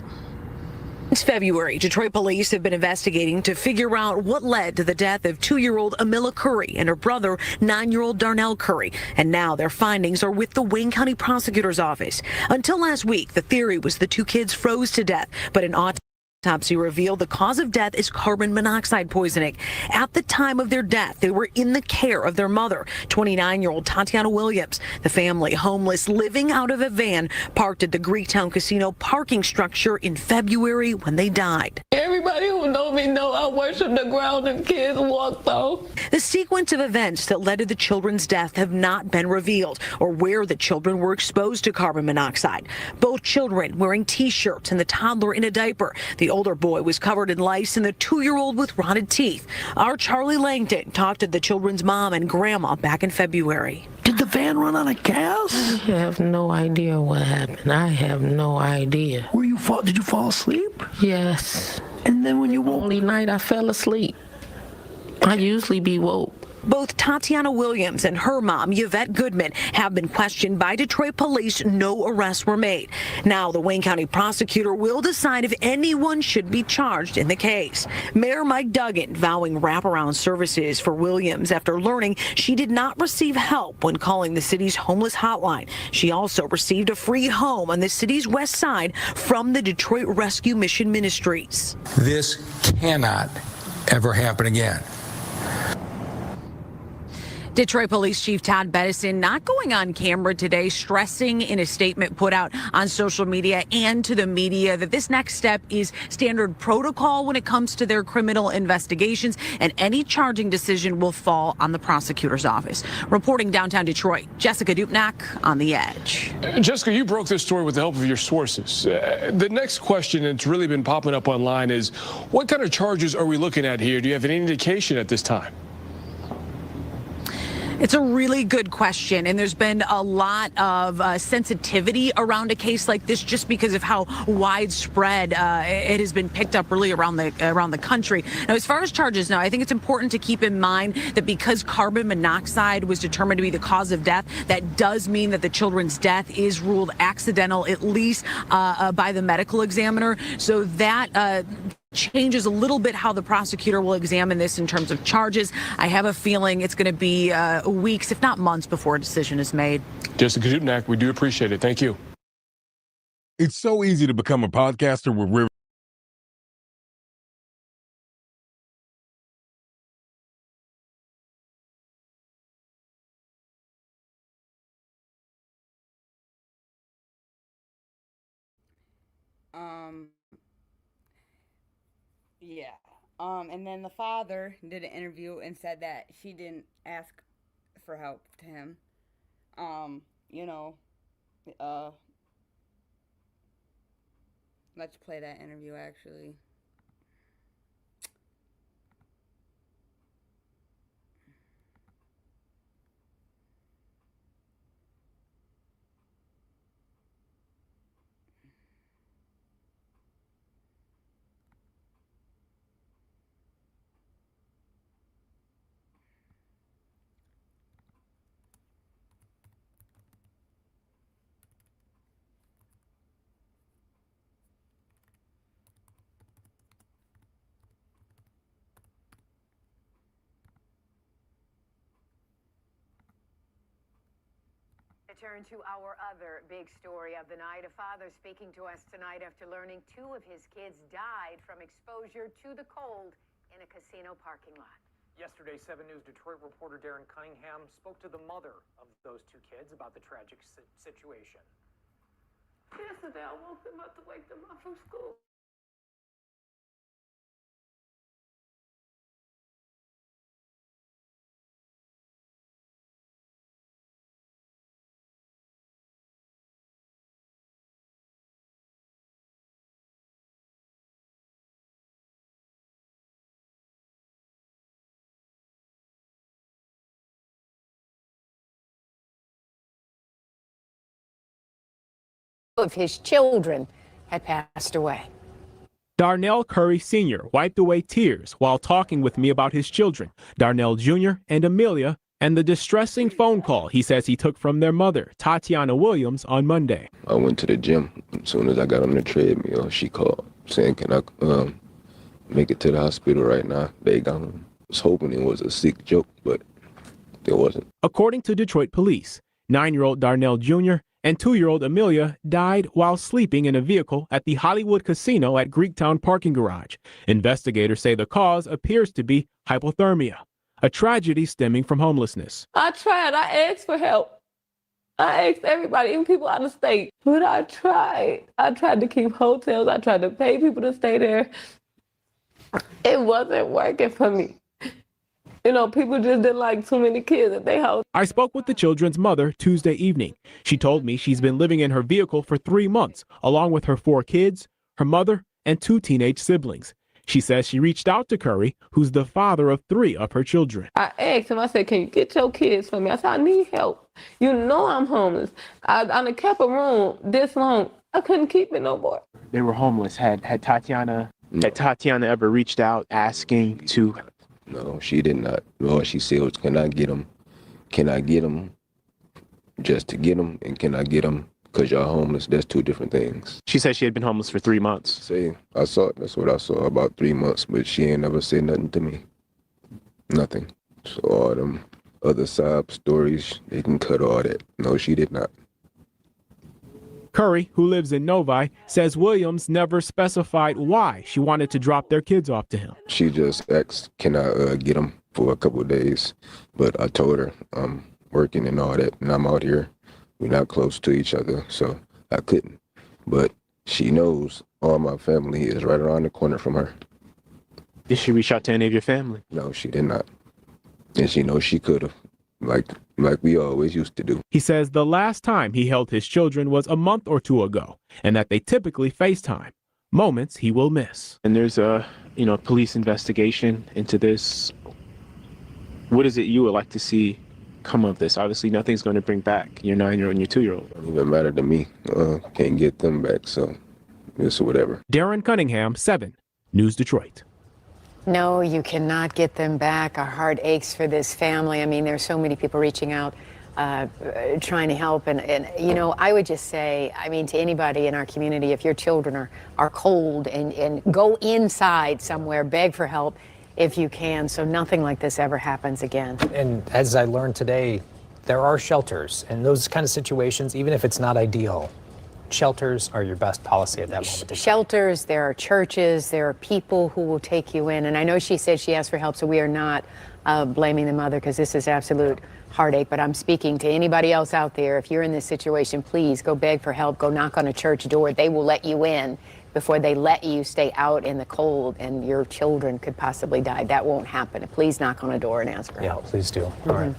Since February, Detroit police have been investigating to figure out what led to the death of 2-year-old Amila Curry and her brother, 9-year-old Darnell Curry. And now their findings are with the Wayne County prosecutor's office. Until last week, the theory was the 2 kids froze to death, but an autopsy revealed the cause of death is carbon monoxide poisoning. At the time of their death, they were in the care of their mother, 29-year-old Tatiana Williams. The family, homeless, living out of a van, parked at the Greektown Casino parking structure in February when they died. Everybody who knows me know I worship the ground and kids walk though. The sequence of events that led to the children's death have not been revealed, or where the children were exposed to carbon monoxide. Both children wearing T-shirts and the toddler in a diaper. The older boy was covered in lice and the 2-year-old with rotted teeth. Our Charlie Langton talked to the children's mom and grandma back in February. Did the van run out of gas? I have no idea what happened. I have no idea. Did you fall asleep? Yes. And then when you woke? Only night I fell asleep. I usually be woke. Both Tatiana Williams and her mom, Yvette Goodman, have been questioned by Detroit police. No arrests were made. Now the Wayne County prosecutor will decide if anyone should be charged in the case. Mayor Mike Duggan vowing wraparound services for Williams after learning she did not receive help when calling the city's homeless hotline. She also received a free home on the city's west side from the Detroit Rescue Mission Ministries. This cannot ever happen again. Detroit Police Chief Todd Bettison not going on camera today, stressing in a statement put out on social media and to the media that this next step is standard protocol when it comes to their criminal investigations, and any charging decision will fall on the prosecutor's office. Reporting downtown Detroit, Jessica Dupnack on The Edge. Jessica, you broke this story with the help of your sources. The next question that's really been popping up online is, what kind of charges are we looking at here? Do you have any indication at this time? It's a really good question, and there's been a lot of sensitivity around a case like this just because of how widespread it has been picked up really around the country. Now, as far as charges, I think it's important to keep in mind that because carbon monoxide was determined to be the cause of death, that does mean that the children's death is ruled accidental, at least by the medical examiner. So that changes a little bit how the prosecutor will examine this in terms of charges. I have a feeling it's going to be weeks, if not months, before a decision is made. Jessica Dupnack, we do appreciate it. Thank you. It's so easy to become a podcaster with Yeah. And then the father did an interview and said that she didn't ask for help to him. Let's play that interview actually. Turn to our other big story of the night. A father speaking to us tonight after learning 2 of his kids died from exposure to the cold in a casino parking lot. Yesterday, 7 News Detroit reporter Darren Cunningham spoke to the mother of those 2 kids about the tragic situation. Yesterday, I woke them up to wake them up from school. Of his children had passed away. Darnell Curry Sr. wiped away tears while talking with me about his children, Darnell Jr. and Amelia, and the distressing phone call he says he took from their mother, Tatiana Williams, on Monday. I went to the gym. As soon as I got on the treadmill, she called saying, can I make it to the hospital right now? They gone. I was hoping it was a sick joke, but it wasn't. According to Detroit police, 9-year-old Darnell Jr. and 2-year-old Amelia died while sleeping in a vehicle at the Hollywood Casino at Greektown parking garage. Investigators say the cause appears to be hypothermia, a tragedy stemming from homelessness. I tried. I asked for help. I asked everybody, even people out of state. But I tried. I tried to keep hotels. I tried to pay people to stay there. It wasn't working for me. You know, people just didn't like too many kids at their house. I spoke with the children's mother Tuesday evening. She told me she's been living in her vehicle for 3 months, along with her 4 kids, her mother, and 2 teenage siblings. She says she reached out to Curry, who's the father of 3 of her children. I asked him, I said, can you get your kids for me? I said, I need help. You know I'm homeless. I done kept a room this long. I couldn't keep it no more. They were homeless. Had Tatiana ever reached out asking to... No, she did not. All she said was, can I get them? Can I get them just to get them? And can I get them because y'all homeless? That's 2 different things. She said she had been homeless for 3 months. See, I saw it. That's what I saw, about 3 months. But she ain't never said nothing to me. Nothing. So all them other sob stories, they can cut all that. No, she did not. Curry, who lives in Novi, says Williams never specified why she wanted to drop their kids off to him. She just asked, can I get them for a couple of days? But I told her I'm working and all that, and I'm out here. We're not close to each other, so I couldn't. But she knows all my family is right around the corner from her. Did she reach out to any of your family? No, she did not. And she knows she could have, like we always used to do. He says the last time he held his children was a month or 2 ago, and that they typically FaceTime, moments he will miss. And there's a, police investigation into this. What is it you would like to see come of this? Obviously, nothing's going to bring back your 9-year-old and your 2-year-old. Don't even matter to me. Can't get them back, so it's whatever. Darren Cunningham, 7 News Detroit. No, you cannot get them back. Our heart aches for this family. I mean, there's so many people reaching out, trying to help. And I would just say, to anybody in our community, if your children are cold and go inside somewhere, beg for help if you can, so nothing like this ever happens again. And as I learned today, there are shelters. And those kind of situations, even if it's not ideal, shelters are your best policy at that moment. Shelters, there are churches, there are people who will take you in. And I know she said she asked for help, so we are not blaming the mother because this is absolute heartache. But I'm speaking to anybody else out there. If you're in this situation, please go beg for help. Go knock on a church door. They will let you in. before they let you stay out in the cold and your children could possibly die. That won't happen. Please knock on a door and ask for help. Yeah, please do. All right.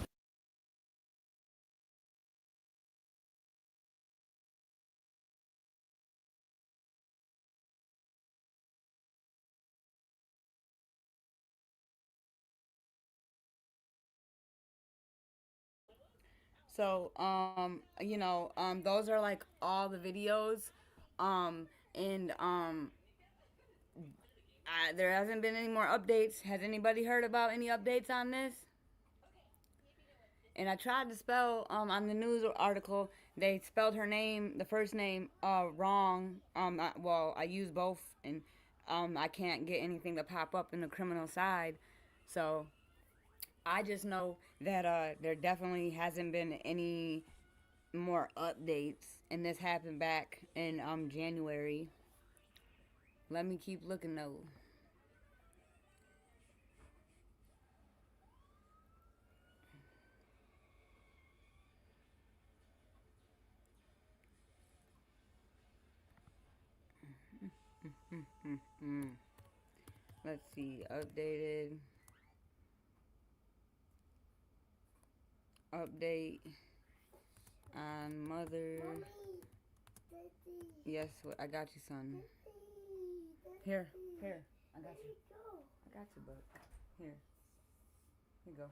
So, those are like all the videos. And there hasn't been any more updates. Has anybody heard about any updates on this? And I tried to spell on the news article. They spelled her name, the first name, wrong. I used both, and I can't get anything to pop up in the criminal side. So I just know that there definitely hasn't been any more updates, and this happened back in January. Let me keep looking though. Let's see, update on mother. Yes, I got you, son. Here, I got you. I got you, bud. Here you go.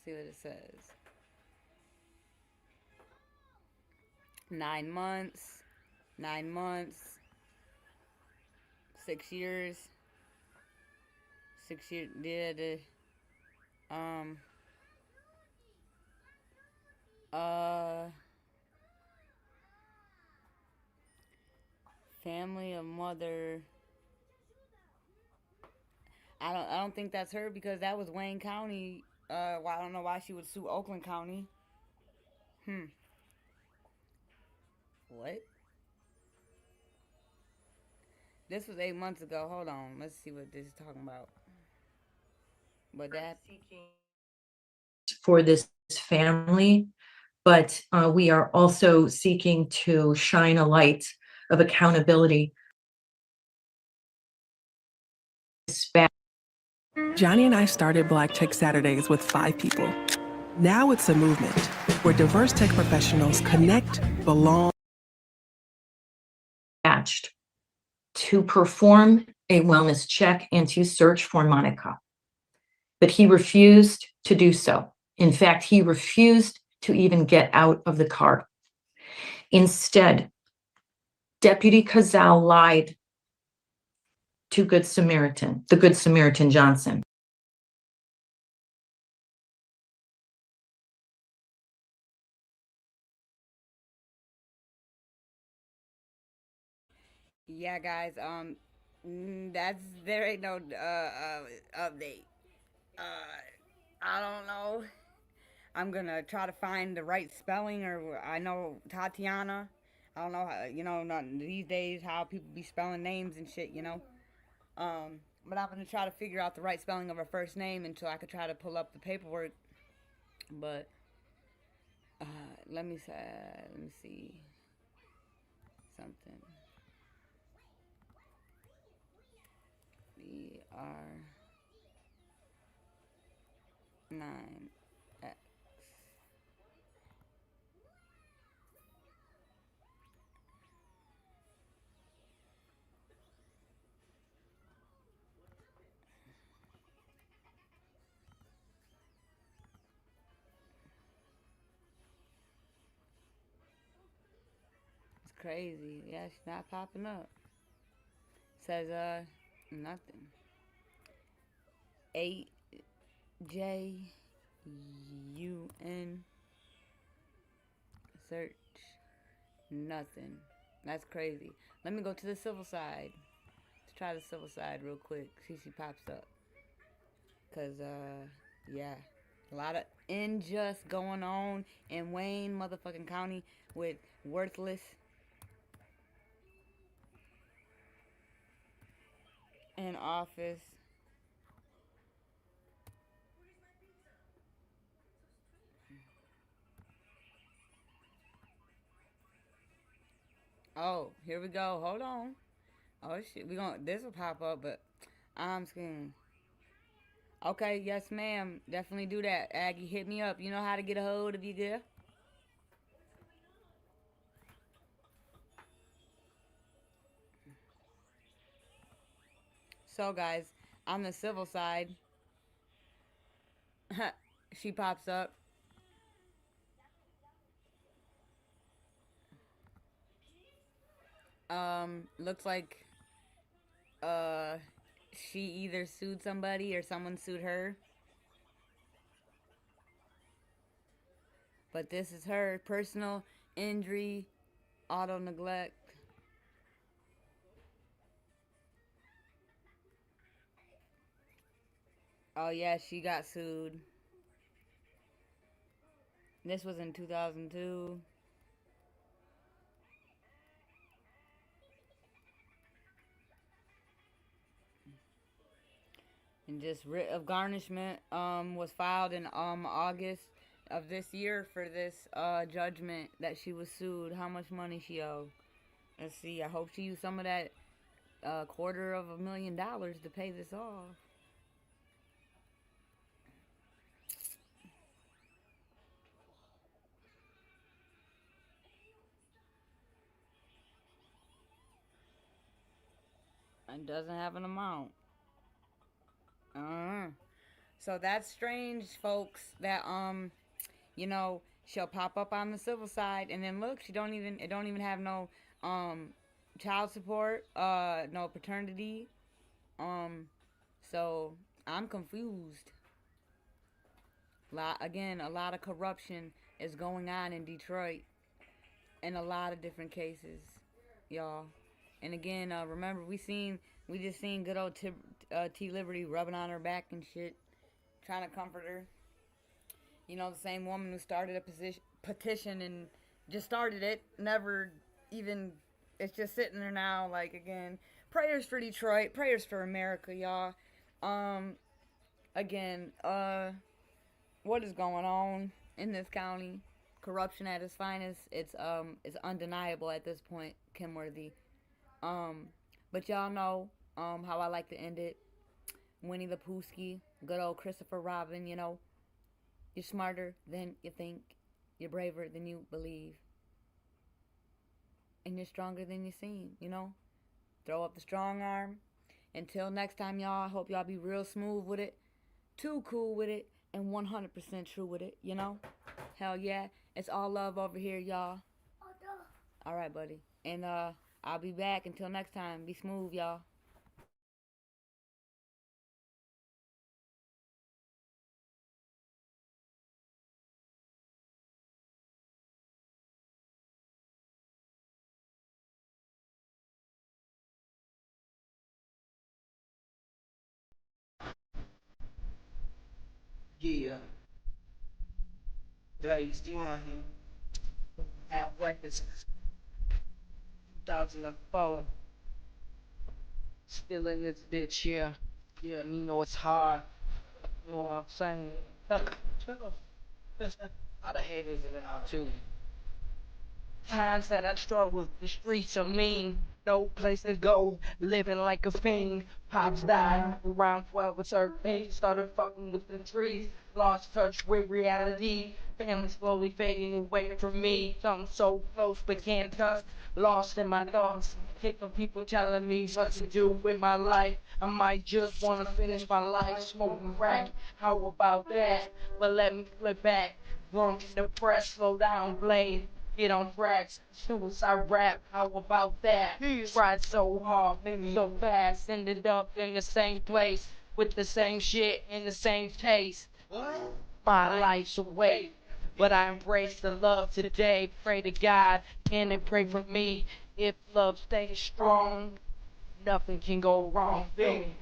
See what it says. 9 months, 9 months, 6 years, 6 years. Did family of mother. I don't think that's her because that was Wayne County. I don't know why she would sue Oakland County. What? This was 8 months ago. Hold on. Let's see what this is talking about. But that for this family, but we are also seeking to shine a light of accountability. Johnny and I started Black Tech Saturdays with 5 people. Now it's a movement where diverse tech professionals connect, belong, Matched to perform a wellness check and to search for Monica. But he refused to do so. In fact, he refused to even get out of the car. Instead, Deputy Cazal lied to the Good Samaritan Johnson. Yeah, guys. There ain't no update. I don't know. I'm gonna try to find the right spelling, or I know Tatiana. I don't know how, not these days how people be spelling names and shit, But I'm gonna try to figure out the right spelling of her first name until I could try to pull up the paperwork. But let me see something. BR9X. It's crazy. Yeah, she's not popping up. Says nothing. 8JUN. Search. Nothing. That's crazy. Let me go to the civil side. Let's try the civil side real quick. See if she pops up. Cause yeah. A lot of unjust going on in Wayne motherfucking County with worthless in office. Oh, here we go. Hold on. Oh shit, this will pop up, but I'm scared. Okay, yes ma'am. Definitely do that. Aggie, hit me up. You know how to get a hold of you, girl. So guys, on the civil side, she pops up. Looks like uh she either sued somebody or someone sued her. But this is her personal injury, auto neglect. Oh yeah, she got sued. This was in 2002. And just writ of garnishment was filed in August of this year for this judgment that she was sued. How much money she owed? Let's see. I hope she used some of that $250,000 to pay this off. And doesn't have an amount. So that's strange, folks. That you know, she'll pop up on the civil side, and then look, it don't even have no child support, no paternity. So I'm confused. A lot of corruption is going on in Detroit in a lot of different cases, y'all. And again, remember we just seen good old T Liberty rubbing on her back and shit, trying to comfort her. You know, the same woman who started a petition and just started it, never even, it's just sitting there now. Like, again, prayers for Detroit, prayers for America, y'all. Again, what is going on in this county? Corruption at its finest. It's undeniable at this point, Kimworthy. But y'all know how I like to end it. Winnie the Poohski, good old Christopher Robin, you know. You're smarter than you think. You're braver than you believe. And you're stronger than you seem, you know. Throw up the strong arm. Until next time, y'all, I hope y'all be real smooth with it, too cool with it, and 100% true with it, you know. Hell yeah. It's all love over here, y'all. All right, buddy. And I'll be back until next time. Be smooth, y'all. Yeah. Yeah, you still on here. At weapons. 2004. Still in this bitch, yeah. Yeah, you know it's hard. You know what I'm saying? All the haters in it out too. Times that I struggle, the streets are mean. No place to go, living like a fiend. Pops died around 12 or 13. Started fucking with the trees. Lost touch with reality. Family slowly fading away from me. Something so close but can't touch. Lost in my thoughts. Hit from people telling me what to do with my life. I might just wanna finish my life smoking crack. How about that? But let me flip back. Drunk in the press, slow down, blade. Get on tracks, suicide rap, how about that? Tried so hard, maybe so fast, ended up in the same place, with the same shit in the same taste. My life's away, but I embrace the love today. Pray to God, and they pray for me. If love stays strong, nothing can go wrong. Baby.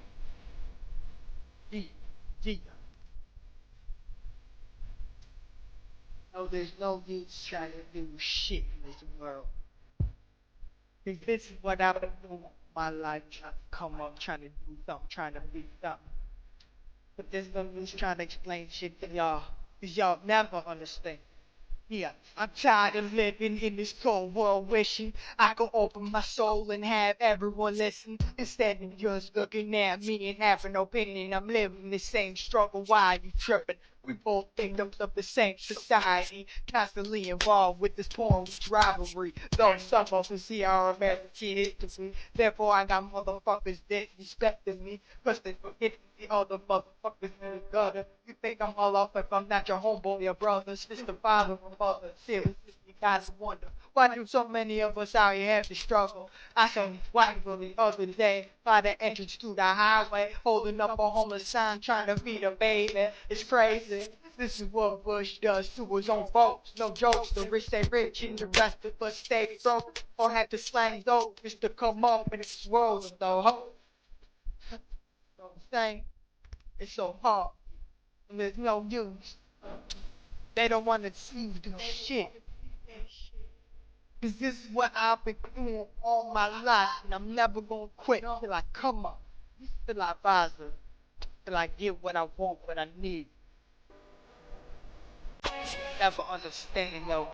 No, there's no use trying to do shit in this world. This is what I've been doing. my life, trying to come up, trying to do something, trying to be something. But this one is trying to explain shit to y'all, cause y'all never understand. Yeah, I'm tired of living in this cold world, wishing I could open my soul and have everyone listen. Instead of just looking at me and having no opinion, I'm living the same struggle. Why you tripping? We both victims of the same society, constantly involved with this porn rivalry. Though some of us here are American history, therefore I got motherfuckers disrespecting me, cause they forget the other motherfuckers in the gutter. You think I'm all off if I'm not your homeboy, your brother, sister, father, or mother. Seriously, you guys wonder, why do so many of us out here have to struggle? I saw this white girl the other day by the entrance to the highway, holding up a homeless sign, trying to feed a baby. It's crazy. This is what Bush does to his own folks. No jokes, the rich stay rich and the rest of us stay broke. Or have to slang dope just to come up in this world with no hope. You know what I'm saying? It's so hard. And there's no use. They don't want to see you do shit. Cause this is what I've been doing all my life, and I'm never gonna quit till I come up. Till I rise up. Till I get what I want, what I need. Never understanding though.